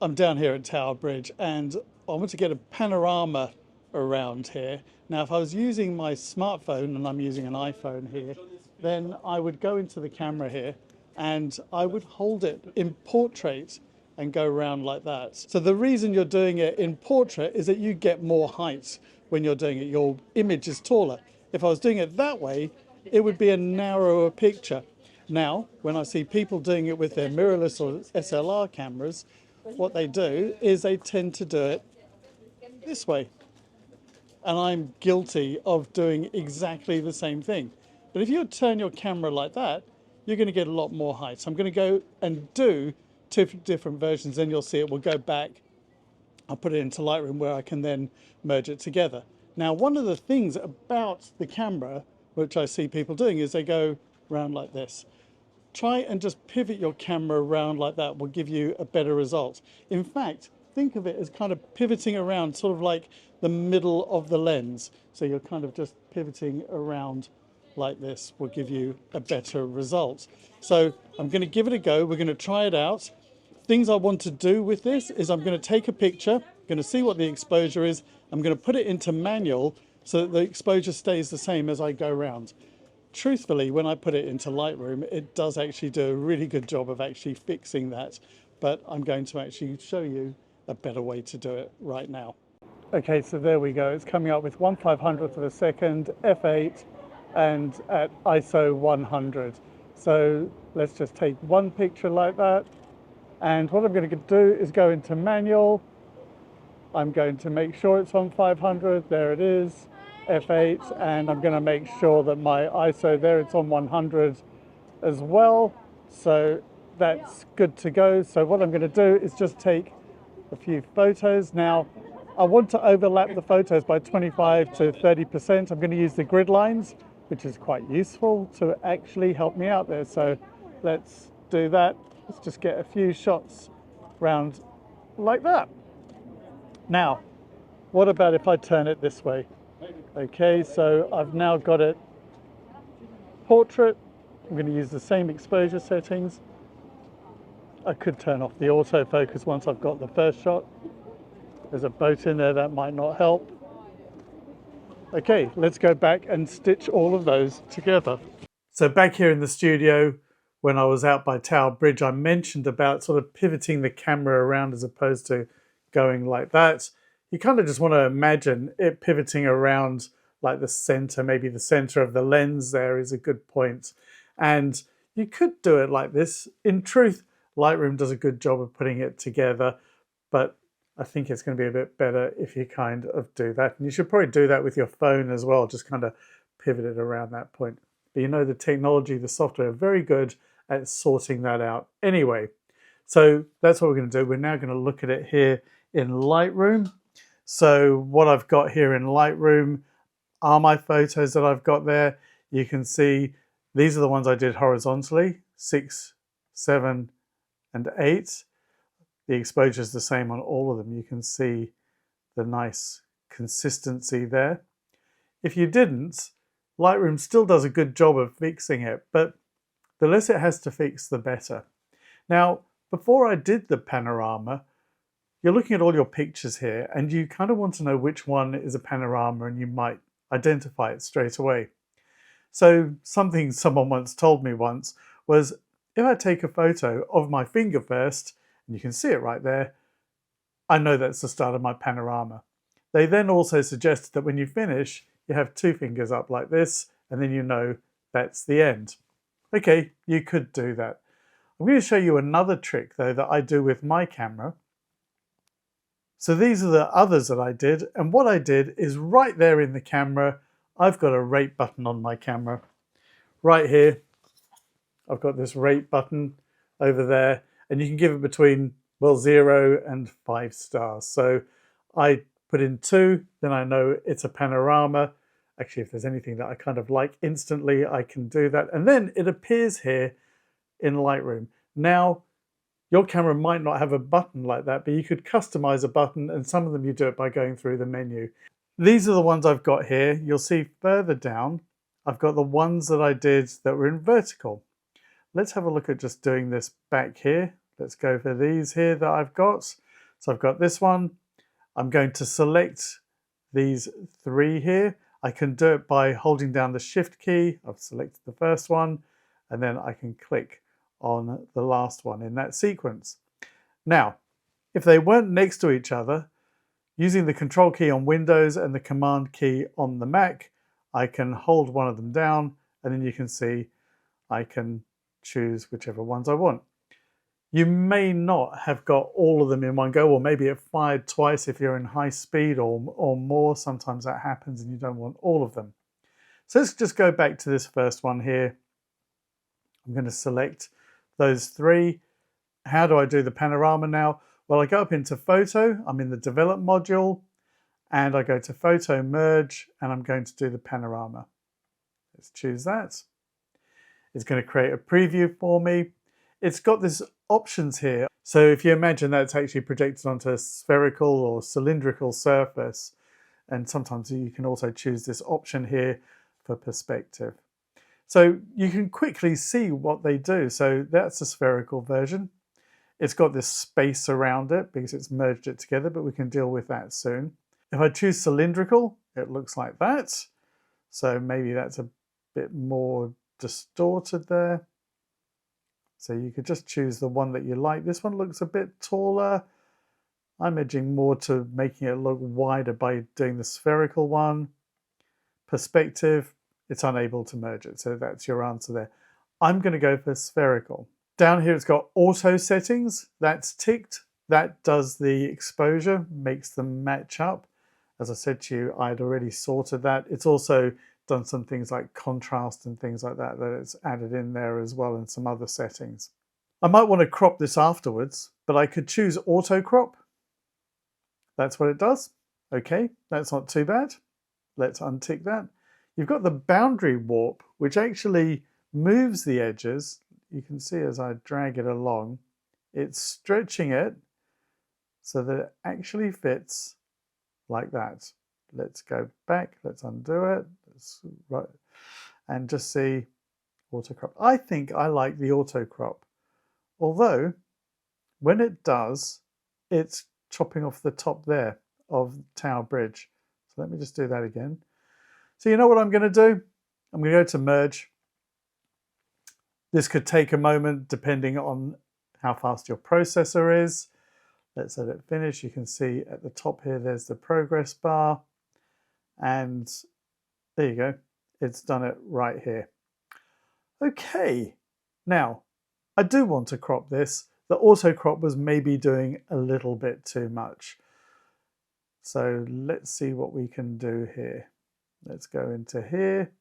I'm down here at Tower Bridge and I want to get a panorama around here. Now, if I was using my smartphone, and I'm using an iPhone here, then I would go into the camera here and I would hold it in portrait and go around like that. So the reason you're doing it in portrait is that you get more height when you're doing it. Your image is taller. If I was doing it that way, it would be a narrower picture. Now, when I see people doing it with their mirrorless or SLR cameras, what they do is they tend to do it this way. And I'm guilty of doing exactly the same thing. But if you turn your camera like that, you're going to get a lot more height. So I'm going to go and do two different versions, then you'll see it will go back. I'll put it into Lightroom where I can then merge it together. Now, one of the things about the camera, which I see people doing, is they go around like this. Try and just pivot your camera around like that will give you a better result. In fact, think of it as kind of pivoting around, sort of like the middle of the lens. So you're kind of just pivoting around like this will give you a better result. So I'm going to give it a go. We're going to try it out. Things I want to do with this is I'm going to take a picture, I'm going to see what the exposure is. I'm going to put it into manual so that the exposure stays the same as I go around. Truthfully, when I put it into Lightroom, it does actually do a really good job of actually fixing that. But I'm going to actually show you a better way to do it right now. Okay, so there we go. It's coming up with 1/500th of a second, f8, and at ISO 100. So let's just take one picture like that. And what I'm going to do is go into manual. I'm going to make sure it's on 500. There it is, f8, and I'm going to make sure that my ISO there, it's on 100 as well. So that's good to go. So what I'm going to do is just take a few photos. Now, I want to overlap the photos by 25 to 30%. I'm going to use the grid lines, which is quite useful to actually help me out there. So let's do that. Let's just get a few shots round like that. Now, what about if I turn it this way? Okay, so I've now got it portrait. I'm going to use the same exposure settings. I could turn off the autofocus once I've got the first shot. There's a boat in there, that might not help. Okay, let's go back and stitch all of those together. So back here in the studio, when I was out by Tower Bridge, I mentioned about sort of pivoting the camera around as opposed to going like that. You kind of just want to imagine it pivoting around like the center, maybe the center of the lens there is a good point. And you could do it like this. In truth, Lightroom does a good job of putting it together, but I think it's going to be a bit better if you kind of do that. And you should probably do that with your phone as well, just kind of pivot it around that point. But you know, the technology, the software are very good at sorting that out anyway. So that's what we're going to do. We're now going to look at it here in Lightroom. So what I've got here in Lightroom are my photos that I've got there. You can see these are the ones I did horizontally, 6, 7, and 8. The exposure is the same on all of them. You can see the nice consistency there. If you didn't, Lightroom still does a good job of fixing it, but the less it has to fix, the better. Now, before I did the panorama, you're looking at all your pictures here and you kind of want to know which one is a panorama and you might identify it straight away. So something someone once told me once was, if I take a photo of my finger first, and you can see it right there, I know that's the start of my panorama. They then also suggested that when you finish, you have two fingers up like this, and then you know that's the end. Okay, you could do that. I'm going to show you another trick though that I do with my camera. So these are the others that I did, and what I did is right there in the camera, I've got a rate button on my camera. Right here, I've got this rate button over there, and you can give it between, well, 0 and 5 stars. So I put in 2, then I know it's a panorama. Actually, if there's anything that I kind of like instantly, I can do that. And then it appears here in Lightroom. Now, your camera might not have a button like that, but you could customize a button, and some of them you do it by going through the menu. These are the ones I've got here. You'll see further down, I've got the ones that I did that were in vertical. Let's have a look at just doing this back here. Let's go for these here that I've got. So I've got this one. I'm going to select these three here. I can do it by holding down the Shift key. I've selected the first one, and then I can click on the last one in that sequence. Now, if they weren't next to each other, using the Control key on Windows and the Command key on the Mac, I can hold one of them down, and then you can see I can choose whichever ones I want. You may not have got all of them in one go, or maybe it fired twice if you're in high speed or more. Sometimes that happens and you don't want all of them. So let's just go back to this first one here. I'm going to select those three. How do I do the panorama now? Well, I go up into Photo. I'm in the Develop module, and I go to Photo Merge, and I'm going to do the panorama. Let's choose that. It's going to create a preview for me. It's got this options here. So if you imagine that's actually projected onto a spherical or cylindrical surface, and sometimes you can also choose this option here for perspective. So you can quickly see what they do. So that's a spherical version. It's got this space around it because it's merged it together, but we can deal with that soon. If I choose cylindrical, it looks like that. So maybe that's a bit more distorted there. So you could just choose the one that you like. This one looks a bit taller. I'm edging more to making it look wider by doing the spherical one. Perspective, it's unable to merge it. So that's your answer there. I'm going to go for spherical. Down here it's got auto settings. That's ticked. That does the exposure, makes them match up. As I said to you, I'd already sorted that. It's also done some things like contrast and things like that it's added in there as well, and some other settings. I might want to crop this afterwards, but I could choose auto crop. That's what it does. Okay, that's not too bad. Let's untick that. You've got the boundary warp, which actually moves the edges. You can see as I drag it along, it's stretching it so that it actually fits like that. Let's go back, let's undo it, right, and just see auto crop. I think I like the auto crop, although when it does, it's chopping off the top there of Tower Bridge. So let me just do that again. So you know what I'm going to do? I'm going to go to merge. This could take a moment depending on how fast your processor is. Let's let it finish. You can see at the top here, there's the progress bar. And there you go. It's done it right here. Okay. Now, I do want to crop this. The auto crop was maybe doing a little bit too much. So let's see what we can do here. Let's go into here.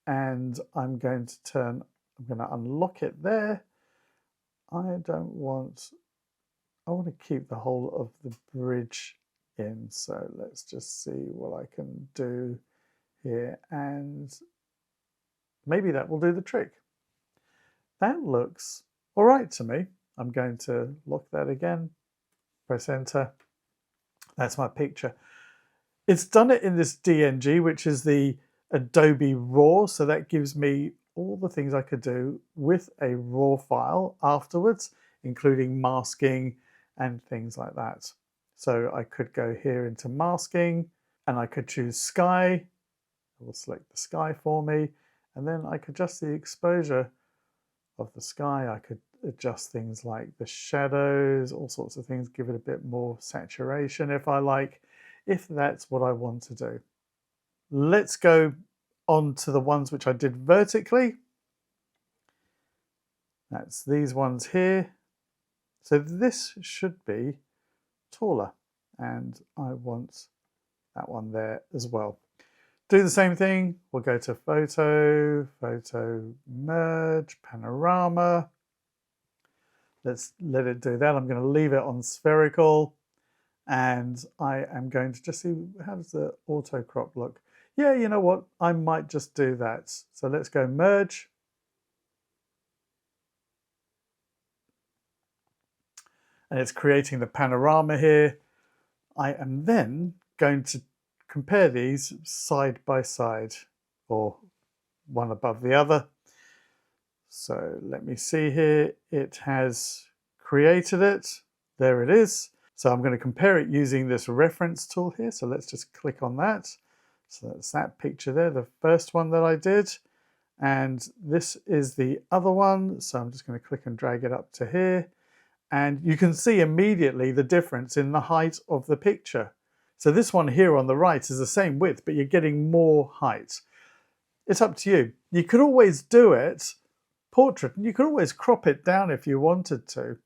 And I'm going to unlock it there. I want to keep the whole of the bridge in. So let's just see what I can do here, and maybe that will do the trick. That looks all right to me. I'm going to lock that again, press enter. That's my picture. It's done it in this DNG, which is the Adobe RAW. So that gives me all the things I could do with a RAW file afterwards, including masking and things like that. So I could go here into masking, and I could choose sky. It will select the sky for me, and then I could adjust the exposure of the sky. I could adjust things like the shadows, all sorts of things, give it a bit more saturation if I like, if that's what I want to do. Let's go on to the ones which I did vertically. That's these ones here. So this should be taller, and I want that one there as well. Do the same thing. We'll go to Photo, Photo Merge, Panorama. Let's let it do that. I'm going to leave it on spherical, and I am going to just see how does the auto crop look. Yeah, you know what? I might just do that. So let's go merge. And it's creating the panorama here. I am then going to compare these side by side, or one above the other. So let me see here. It has created it. There it is. So I'm going to compare it using this reference tool here. So let's just click on that. So that's that picture there, the first one that I did. And this is the other one. So I'm just going to click and drag it up to here. And you can see immediately the difference in the height of the picture. So this one here on the right is the same width, but you're getting more height. It's up to you. You could always do it portrait, and you could always crop it down if you wanted to.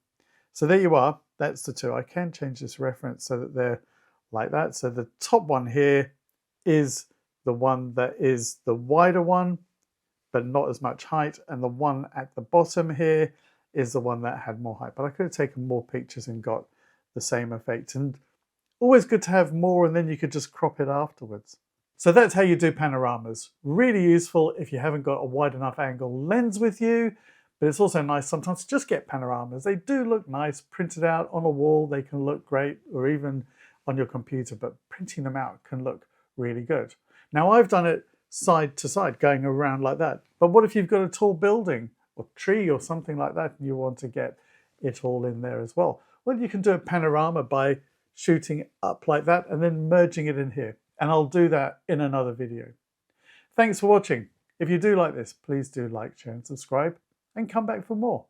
So there you are. That's the two. I can change this reference so that they're like that. So the top one here is the one that is the wider one, but not as much height. And the one at the bottom here is the one that had more height. But I could have taken more pictures and got the same effect. And always good to have more, and then you could just crop it afterwards. So that's how you do panoramas. Really useful if you haven't got a wide enough angle lens with you, but it's also nice sometimes to just get panoramas. They do look nice, printed out on a wall, they can look great, or even on your computer, but printing them out can look really good. Now I've done it side to side, going around like that. But what if you've got a tall building or tree or something like that and you want to get it all in there as well? Well, you can do a panorama by shooting up like that and then merging it in here. And I'll do that in another video. Thanks for watching. If you do like this, please do like, share and subscribe and come back for more.